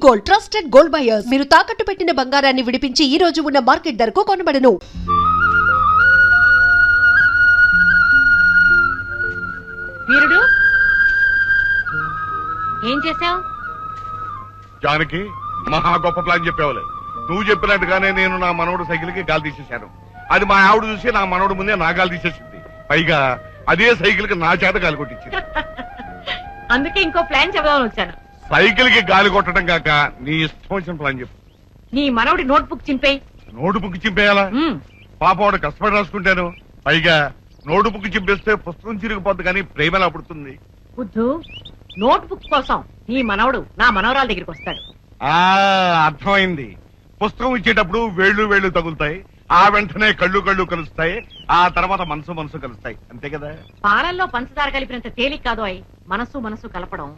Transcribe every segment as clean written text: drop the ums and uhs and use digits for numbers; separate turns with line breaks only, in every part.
Gold, trusted gold buyers. మీరు తాకట్టు పెట్టిన బంగారాన్ని విడిపించి ఈ రోజు ఉన్న మార్కెట్ ధరకు కొనబడను.
వీరుడు ఏం చేశావు?
జానకి, మహా గొప్ప ప్లాన్ చెప్పేవాళ్ళే. నువ్వు చెప్పినట్టుగానే నేను నా మనవడు సైకిల్ కి గాలి తీసేశాను. అది మా ఆవిడ చూసి నా మనవడు ముందే నా గాలి తీసేసింది. పైగా అదే సైకిల్ కి నా చేత గాలి కొట్టించింది.
అందుకే ఇంకో ప్లాన్ చెబుదామని వచ్చాను.
సైకిల్ కి గాలి కొట్టడం కాక నీ ఇష్టం వచ్చిన ప్లాన్ చెప్పు.
నీ మనవడి నోట్బుక్ చింపేయి.
నోటు బుక్ చింపేయాలా? పాప వాడు కష్టపడి రాసుకుంటాను. పైగా నోటు బుక్ చింపేస్తే పుస్తకం చిరిగిపోద్ది కానీ ప్రేమ ఎలా పుడుతుంది?
బుద్ధు, నోట్బుక్ కోసం నీ మనవడు నా మనవరాల దగ్గరికి వస్తాడు.
అర్థమైంది. పుస్తకం ఇచ్చేటప్పుడు వేళ్ళు తగులుతాయి, ఆ వెంటనే కళ్ళు కలుస్తాయి, ఆ తర్వాత మనసు కలుస్తాయి. అంతే కదా?
పాలల్లో పంచదార కలిపినంత తేలిక కాదు అయి మనసు కలపడం.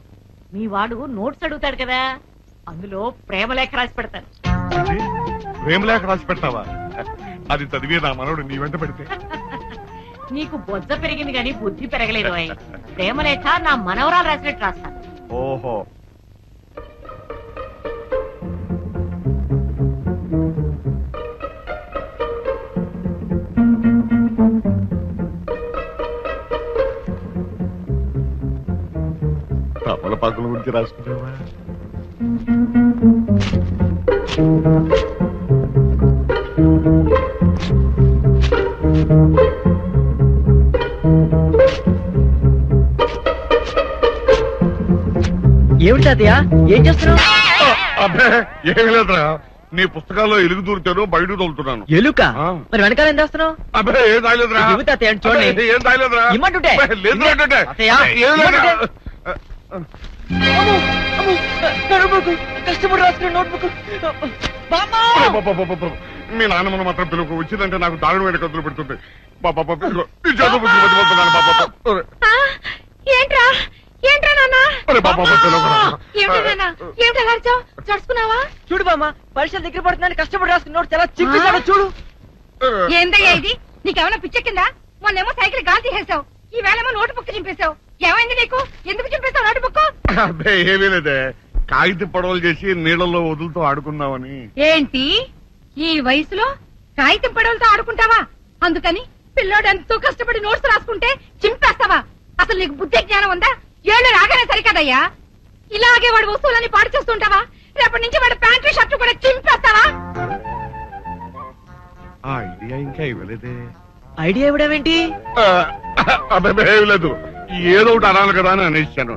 మీ వాడు నోట్స్ అడుగుతాడు కదా, అందులో ప్రేమలేఖ రాసి పెడతాను.
ప్రేమలేఖ రాసి పెడతావా? అది చదివి నా మనవడు నీ వెంట పెడితే
నీకు బొజ్జ పెరిగింది గాని బుద్ధి పెరగలేదు అయి. ప్రేమలేఖ నా మనవరాలు రాసినట్టు రాస్తాను.
ఓహో, తమలపాకుల గురించి రాసుకుంటావా?
ఏమిటి తాతయ్య, ఏం చేస్తున్నావు?
అబ్బే ఏమి లేదురా, నీ పుస్తకాల్లో ఎలుగు దూరుతాను, బయట తోలుతున్నాను.
ఎలుక? మరి వెనకాల ఏం చేస్తున్నావు?
అబ్బే ఏం తాగలేదురా.
చూడండి,
ఏం తాగలేదురా.
ఇమ్మంటుంటే కష్టపడి రాసుకున్న నోట్బుక్.
మీ నాన్నమ్మను మాత్రం పిలుపు వచ్చిందంటే నాకు దారుణమైన కథలు పెడుతుంది.
చూడు బామ్మ, పరీక్షలు దగ్గర పడుతుందని కష్టపడి రాసుకున్న నోట్ చాలా చిక్కిసాడో చూడు.
ఏందయ్యా ఇది? నీకేమైనా పిచ్చెక్కిందా? మొన్నేమో సైకిల్ గాలి తీసేసావు, ఈ వేళేమో నోటు బుక్ చింపేశావు. ఏమైంది నీకు? ఎందుకు చింపేశావు నోటు బుక్?
అబ్బే ఏమీ లేదే, కాగిత పడవలు చేసి నీళ్ళల్లో వదులుతూ ఆడుకుందామని.
ఏంటి ఈ వయసులో కాగితం పడవలతో ఆడుకుంటావా? అందుకని పిల్లోడు ఎంతో కష్టపడి నోట్స్ రాసుకుంటే చింపేస్తావా? అసలు నీకు బుద్ధి జ్ఞానం ఉందా? ఏళ్ళు రాగానే సరికదయ్యా. ఇలాగే వాడు వస్తువులని పాడు చేస్తుంటావా? రేపటి నుంచి వాడు ప్యాంటు షర్టు కూడా చింపేస్తావా?
ఆ ఐడియా ఇంకా ఇవ్వలేదే.
ఐడియా ఇవ్వడమేంటి?
అబ్బాయి ఏమి లేదు, ఏదో ఒకటి అనాలి కదా అని అనేసాను.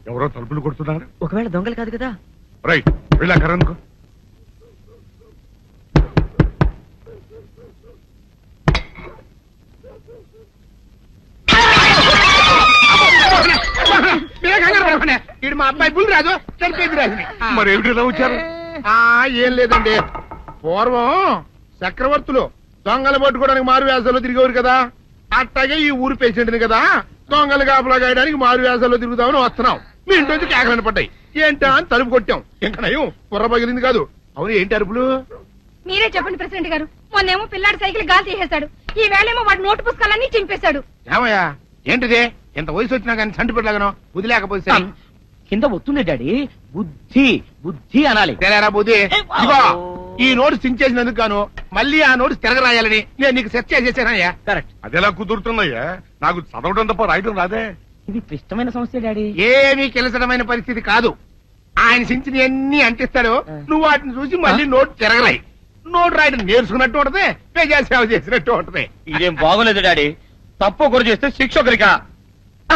ఎవరో తలుపులు కొడుతున్నారు.
ఒకవేళ దొంగలు కాదు కదా?
రైట్, వెళ్ళాకరనుకో.
మా అబ్బాయి బుల్ రాజు చనిపోయింది రాజుని.
మరి ఏమిటి ఇలా వచ్చారు?
ఏం లేదండి, పూర్వం చక్రవర్తులు దొంగలు పట్టుకోవడానికి మారు వేసాల్లో తిరిగేవారు కదా, అట్టాగే ఈ ఊరు పేషెంట్ని కదా దొంగలు కాపలా గాయడానికి మారు వేసాల్లో తిరుగుతామని వస్తున్నాం. మీ ఇంటి నుంచి కేకలను పడ్డాయి. ఏంటా అని తలుపు కొట్టాం. ఇంకా నయం బుర్ర పగిలింది కాదు. అవును, ఏంటి అరుపులు?
మీరే చెప్పండి ప్రెసిడెంట్ గారు. మొన్నేమో పిల్లాడి సైకిల్ గాలి తీసేశాడు, ఈ వేళేమో వాడు నోటు పుస్తకాలన్నీ చింపేశాడు.
ఏమయ్యా ఏంటిదే? ఎంత వయసు వచ్చినా కానీ సంటి పెట్టలాగనో బుద్ధి లేకపోతే
కింద వస్తుంది డాడీ. బుద్ధి బుద్ధి అనాలి.
తెలేరా బుద్ధి? ఇదిగో ఈ నోట్స్ చించేసినందుకు గాను మళ్ళీ ఆ నోట్స్ తిరగరాయాలని నేను నీకు సెట్ చేసేసానయ్యా.
కరెక్ట్.
అది ఎలా కుదురుతున్నాయ్యా? నాకు చదవడం తప్ప రాయడం రాదే.
ఇది క్లిష్టమైన సమస్య డాడీ.
ఏమీ కిలసడమైన పరిస్థితి కాదు. ఆయన చించిన ఎన్ని అంటిస్తాడో నువ్వు వాటిని చూసి మళ్ళీ నోట్ తిరగరాయి. నోట్ రాయడం నేర్చుకున్నట్టు ఉంటది, ప్రజా సేవ చేసినట్టు ఉంటది.
ఇదేం బాగోలేదు డాడీ. తప్పు ఒకరు చేస్తే శిక్ష ఒకరికా?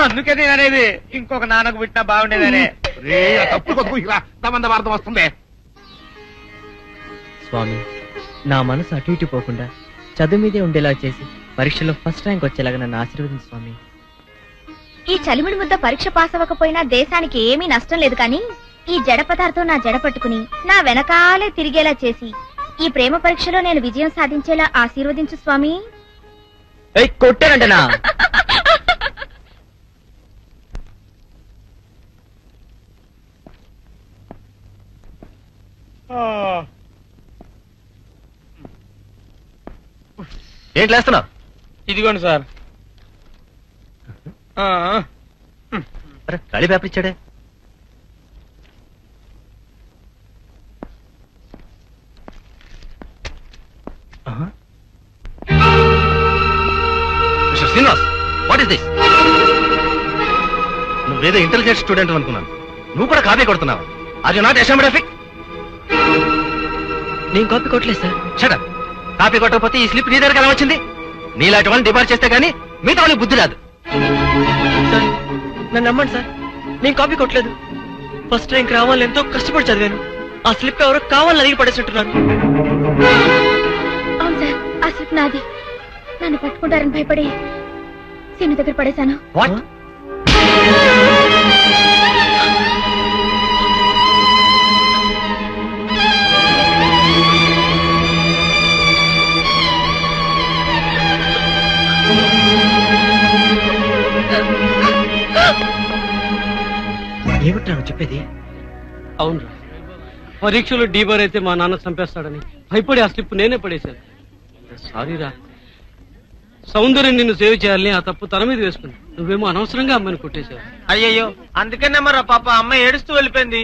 అందుకే నేను అనేది ఇంకొక నాన్నకు పుట్టినా బాగుండేదనే.
తప్పుడు కొద్దు ఇలా తమంద వార్త వస్తుంది.
స్వామి, నా మనసు అటు ఇటు పోకుండా చదువు మీదే ఉండేలా చేసి పరీక్షలో ఫస్ట్ ర్యాంక్ వచ్చేలాగా నన్ను ఆశీర్వదించు స్వామి.
ఈ చలిమిడి ముద్ద పరీక్ష పాస్ అవ్వకపోయినా దేశానికి ఏమీ నష్టం లేదు, కానీ ఈ జడ పదార్థం నా జడ పట్టుకుని నా వెనకాలే తిరిగేలా చేసి ఈ ప్రేమ పరీక్షలో నేను విజయం సాధించేలా ఆశీర్వదించు స్వామి.
కొట్టానంటనా?
ఏంటి లేస్తున్నావు?
ఇదిగోండి సార్.
అరే ఖాళీ పేపర్ ఇచ్చాడే. Mister Srinivas, what is this? నువ్వేదో ఇంటెలిజెంట్ స్టూడెంట్ అనుకున్నాను, నువ్వు కూడా కాపీ కొడుతున్నావు. ఆర్ యు నాట్ అసెంబ్లిఫిక్?
నేను కాపీ కొట్టలేదు సార్.
షటప్. కాపీ కొట్టకపోతే ఈ స్లిప్ నీ దగ్గర ఎలా వచ్చింది? నీలాంటి వాళ్ళని డిపార్ట్ చేస్తే గానీ మిగతా వాళ్ళకి బుద్ధి రాదు.
సార్ నన్ను నమ్మండి సార్, నేను కాపీ కొట్టలేదు. ఫస్ట్ ర్యాంక్ రావాలని ఎంతో కష్టపడి చదివాను. ఆ స్లిప్ ఎవరో కావాలని అడిగి పడేసినట్టున్నారు.
అవును సార్, ఆ స్లిప్ నాది. నన్ను పట్టుకుంటారని భయపడి సీను దగ్గర పడేశాను.
వాట్?
ఏమిట్రా నువ్వు చెప్పేది?
అవునరా, పరీక్షలో డీబర్ అయితే మా నాన్న చంపేస్తాడని భయపడి ఆ స్లిప్ నేనే పడేశాను. సారీరా, సౌందర్యం నిన్ను సేవ్ చేయాలని ఆ తప్పు తన మీద వేసుకుని నువ్వేమో అనవసరంగా అమ్మని కొట్టేశావు.
అయ్యయ్యో, అందుకనే మరి పాప అమ్మ ఏడుస్తూ వెళ్ళిపోయింది.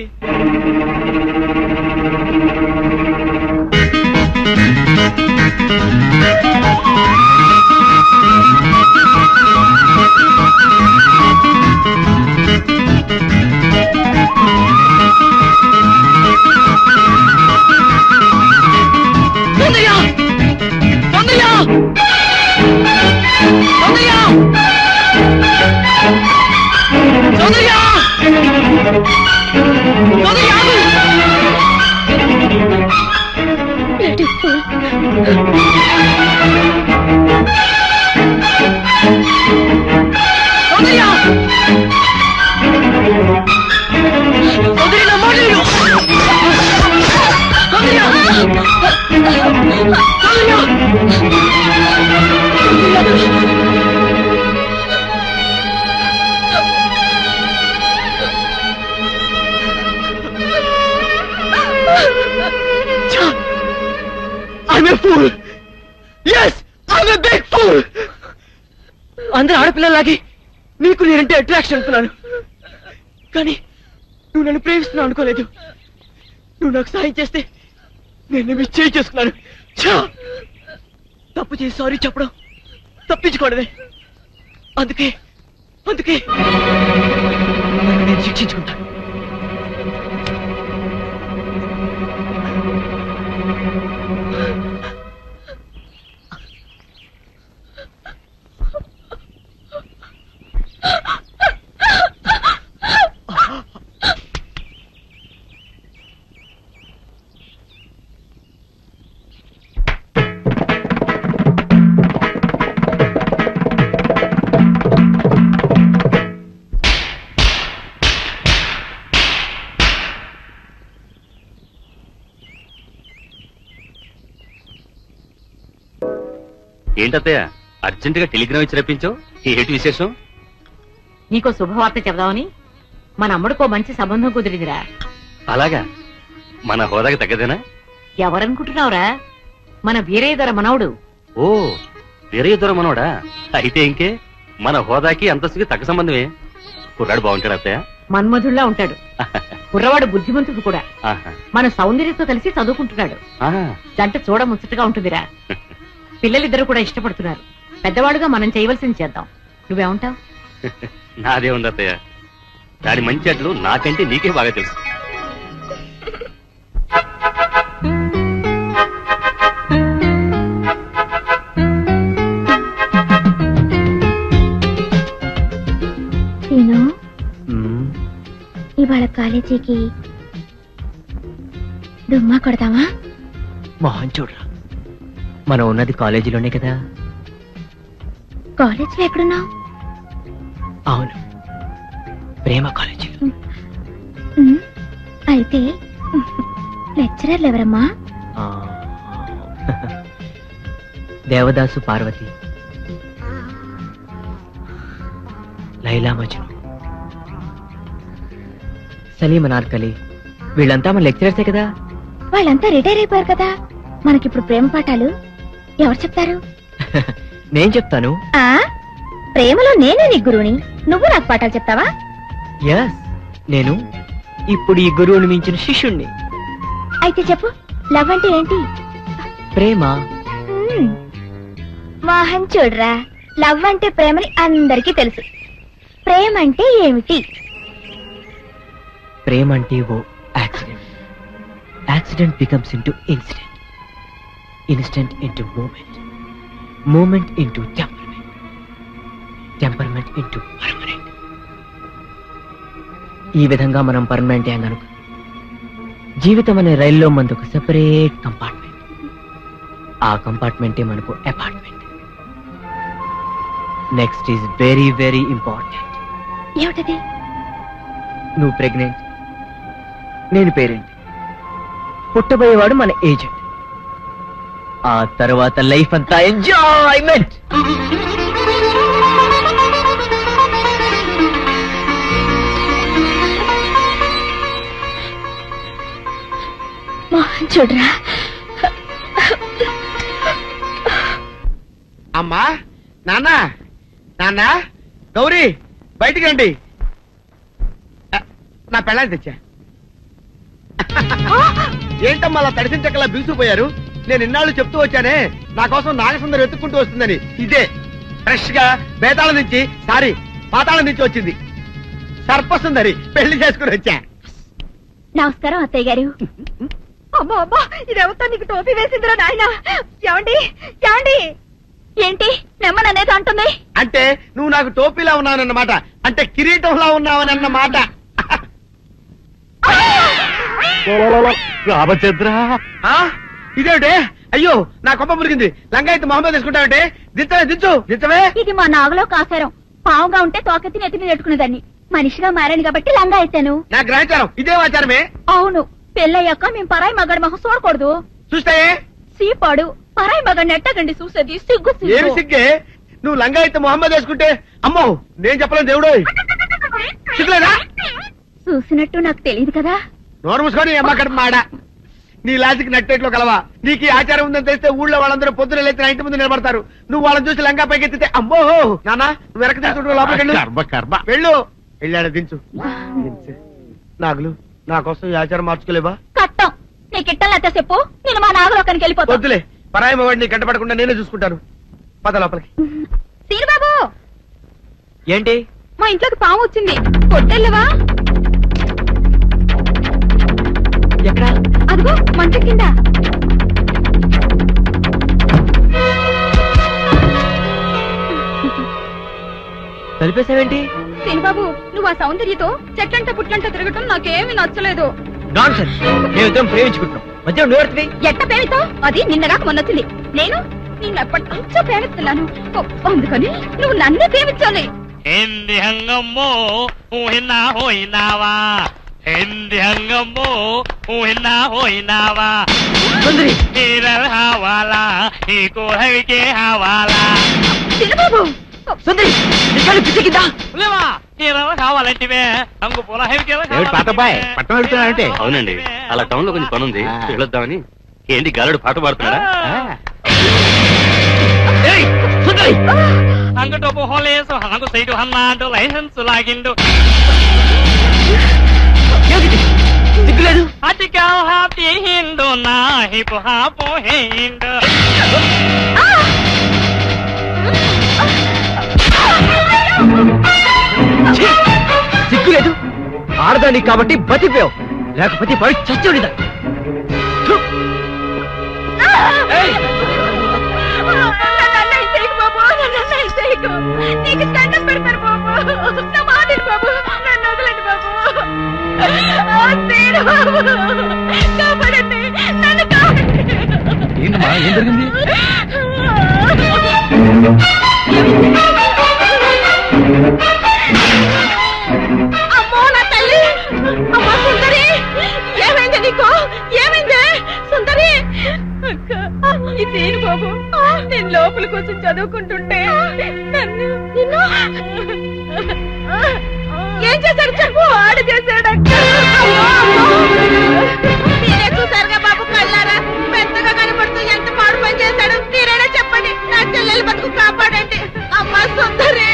అందరూ ఆడపిల్లలాగే నీకు నేనంటే అట్రాక్షన్ అనుకున్నాను, కానీ నువ్వు నన్ను ప్రేమిస్తున్నావు అనుకోలేదు. నువ్వు నాకు సాయం చేస్తే నేను మిస్ చేసుకున్నాను. తప్పు చేసి సారీ చెప్పడం తప్పించుకోవడమే. అందుకే నన్ను నేను శిక్షించుకుంటాను.
ఏంటత్తయ్య అర్జెంట్ గా టెలిగ్రామ్ ఇచ్చి రప్పించావు? ఏంటి విశేషం?
నీకో శుభవార్త చెబుదామని మన అమ్ముడికో మంచి సంబంధం కుదిరిందిరా.
అలాగా? మన హోదాకి తగ్గదేనా?
ఎవరనుకుంటున్నావురా? మన వీరయ్య దొర మనవడు.
ఓ, వీరయ్య దొర మనోడా? అయితే ఇంకే, మన హోదాకి అంతస్తుకి తగ్గ సంబంధమే. కుర్రాడు బాగుంటాడు అత్తయ్య?
మన్మధుల్లా ఉంటాడు. కుర్రవాడు బుద్ధిమంతుడు కూడా.
ఆహా.
మన సౌందర్యంతో కలిసి చదువుకుంటున్నాడు.
ఆహా.
జంట చూడ ముచ్చటగా ఉంటుందిరా. పిల్లలిద్దరూ కూడా ఇష్టపడుతున్నారు. పెద్దవాడుగా మనం చేయవలసింది చేద్దాం. నువ్వేమంటావు?
నాదే ఉంది అత్తయ్య, దాని మంచి అట్లు నాకంటే నీకే బాగా తెలుసు.
ఇవాళ కాలేజీకి డుమ్మా కొడతావా?
మోహన్ చూడరా, మనం ఉన్నది కాలేజీలోనే కదా.
కాలేజీలో ఎక్కడున్నావు?
అవును, ప్రేమ కాలేజీలో.
అయితే లెక్చరర్లు ఎవరమ్మా?
దేవదాసు, పార్వతి, లైలా మజ్ను, సలీం అనార్కలి, వీళ్ళంతా మన లెక్చరర్సే కదా.
వాళ్ళంతా రిటైర్ అయిపోయారు కదా. మనకిప్పుడు ప్రేమ పాఠాలు ఎవరు చెప్తారు?
నేను చెప్తాను.
ప్రేమలో నేనే నీ గురువుని. నువ్వు నాకు పాఠాలు చెప్తావా?
ఎస్, నేను ఇప్పుడు ఈ గురువుని మించిన శిష్యుణ్ణి.
అయితే చెప్పు, లవ్ అంటే ఏంటి?
ప్రేమ.
మోహన్ చూడరా, లవ్ అంటే ప్రేమని అందరికీ తెలుసు. ప్రేమ అంటే ఏమిటి?
ప్రేమ అంటే ఓ accident. Accident becomes into incident, incident into moment, moment into temperament, temperament into permanent. ఈ విధంగా మనం పర్మనెంట్ అయ్యామనుకో, జీవితం అనే రైల్లో మనకు ఒక సెపరేట్ కంపార్ట్మెంట్. ఆ కంపార్ట్మెంటే మనకు apartment. Next is very very important.
ఏమిటది?
నువ్వు ప్రెగ్నెంట్, నేను పేరెంట్, పుట్టబోయేవాడు మన ఏజెంట్. ఆ తర్వాత లైఫ్ అంతా ఎంజాయ్మెంట్.
మోహన్ చూడరా.
అమ్మా, నాన్న, నాన్న, గౌరీ, బయటికి రండి. నా పెళ్ళాన్ని తెచ్చా. ఏంటమ్మా అలా తడిసిన చెక్కలా బిగుసిపోయారు? నేను ఇన్నాళ్ళు చెప్తూ వచ్చానే, నా కోసం నాగసుందరి వెతుక్కుంటూ వస్తుందని. ఇదే ఫ్రెష్ గా బేతాళం నుంచి, సారీ పాతాళం నుంచి వచ్చింది సర్పసుందరి. పెళ్లి చేసుకుని వచ్చా.
నమస్కారం అత్తయ్య గారు. అమ్మా అమ్మా, ఇదెవతో నీకు టోపీ వేసిందిరా నాయన. ఏమండి ఏమండి? ఏంటి నెమ్మననేది అంటుంది?
అంటే నువ్వు నాకు టోపీలా ఉన్నావన్నమాట, అంటే కిరీటంలా ఉన్నావని అన్నమాట.
రామచంద్ర,
ఇదేమిటే? అయ్యో, నా కొప్ప మురిగింది. లంగా అయితే మొహమ్మద్ తీసుకుంటావంటే? దించవే, దించు, దించవే.
ఇది మా నాగులో కాసారం. పావుగా ఉంటే తోకెత్తి నెత్తి మీద పెట్టుకునేదాన్ని. మనిషిగా మారాను కాబట్టి లంగా అయితాను.
నా గ్రహచారం ఇదే ఆచారమే.
అవును, పెళ్ళయ్యాక మేము పరాయి మగాడి మొహం చూడకూడదు.
చూస్తాయే
సీపాడు పరాయి మగాడిని ఎట్టగండి చూసేది. సిగ్గు
ఏమి సిగ్గే? నువ్వు లంగా అయితే మొహమ్మద్ వేసుకుంటే అమ్మో నేను చెప్పలేను దేవుడు. సిగ్గులేదా?
చూసినట్టు నాకు తెలియదు కదా.
నోరు మూసుకొని అమ్మ కడుపు మాడ. నీ లాజిక్ నట్టేట్లో కలవా? నీకు ఈ ఆచారం ఉందని తెలిస్తే ఊళ్ళో వాళ్ళందరూ పొద్దున లేచి నా ఇంటి ముందు నిలబడతారు. నువ్వు వాళ్ళని చూసి లంగా పైకి ఎత్తితే అమ్మో నాన్న నువ్వు వెనక తీసుకుంటూ లోపలికి వెళ్ళు. వెళ్ళాడు, దించు. నాగులు, నా కోసం ఈ ఆచారం మార్చుకోలేవా?
కట్టం నీకు ఇట్టలేతే చెప్పు, నేను మా నాగలోకానికి వెళ్ళిపోతా.
వద్దులే, పరాయి మవాడిని కంటపడకుండా నేనే చూసుకుంటాను. పద లోపలికి.
సీరుబాబు,
ఏంటి?
మా ఇంట్లోకి పాము వచ్చింది. కొట్టెళ్ళవా?
ఎక్కడ?
అదిగో మంచం కింద.
కలిపేసావేంటి?
సీనుబాబు, నువ్వు ఆ సౌందర్యతో చెట్లంట పుట్లంట తిరగటం నాకేమీ నచ్చలేదు.
Non sense. మేమిద్దరం ప్రేమించుకుంటున్నాం, మధ్య నువ్వు
ఎట్ట పేరుతో? అది నిన్నగాక మొన్నొచ్చింది. నేను నిన్నెప్పటి నుంచో ప్రేమిస్తున్నాను. అందుకని నువ్వు నన్నే ప్రేమించాలి.
ఏంది హంగమ్మో ఊహినా హోయినావా, ఏంది హంగమ్మో ఊహినా హోయినావా,
సుందరి
నీరల్ హవాలా ఈ కోహవికే హవాలా.
సీనుబాబు,
సుందరి నీకు పిచ్చికిందా?
లేవా నీరల్ కావాలంటివే అంగు పూల హవికే.
పట్టణం వెళ్తున్నానంటే?
అవునండి, అలా టౌన్ లో కొంచెం పని ఉంది, వెళ్ళొద్దామని. ఏంటి గాలుడు పాట పాడుతున్నాడా?
సుందరి
అంగటోపు హోలేసు హంగు సైడు హన్నాడు లైసెన్స్ లాగిండు.
సిగ్గులేదు?
అతికా హాపీ హిందు నా హిపు హాపు హిందు.
సిగ్గులేదు? ఆడదానికి కాబట్టి బతిపోయావు, లేకపోతే పడి చచ్చుండిదా.
నీకు దండం పెడతారు బాబు. నా మాటలు బాబు, నన్ను వదలండి బాబు. కాపాడండి, నన్ను కాపాడండి.
ఏంటమ్మా, ఏం జరిగింది?
అమ్మో నా తల్లి. అమ్మా సుందరి, ఏమైంది నీకు? ఏమైంది సుందరి? ఇదేను బాబు, నేను లోపల కోసం చదువుకుంటుంటే నన్ను నిన్ను ఏం చేశాడు చెప్పు. ఆడు చేశాడు. మీరే చూసారుగా బాబు కళ్ళారా, పెద్దగా కనపడుతూ ఎంత మాడు పని చేశాడు. మీరైనా చెప్పండి, నా చెల్లెలు బతుకు కాపాడండి. అమ్మా సుందరి.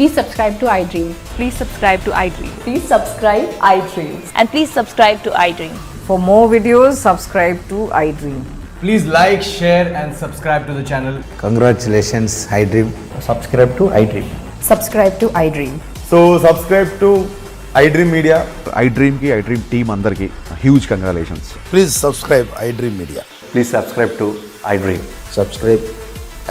Please subscribe to iDream.
Please subscribe to iDream.
Please subscribe iDream.
And please subscribe to iDream.
For more videos, subscribe to iDream.
Please like, share and subscribe to the channel.
Congratulations, iDream. Subscribe to iDream.
Subscribe to iDream.
So subscribe to iDream Media.
iDream ki iDream team andarki huge congratulations. Please subscribe iDream Media.
Please subscribe to iDream.
Subscribe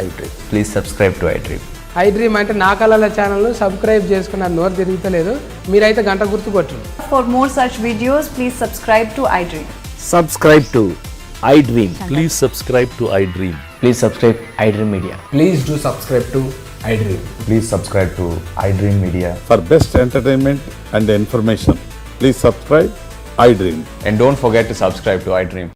iDream.
Please subscribe to iDream.
iDream అంటే నా కళల channel subscribe చేసుకున్న నోరు తిరుగుతలేదు మీరైతే గంట గుర్తు కొట్టండి.
For more such videos, please subscribe to iDream.
Subscribe to iDream. Please subscribe to iDream.
Please subscribe iDream Media.
Please do subscribe to iDream.
Please subscribe to iDream Media.
For best entertainment and information, please subscribe iDream.
And don't forget to subscribe to iDream.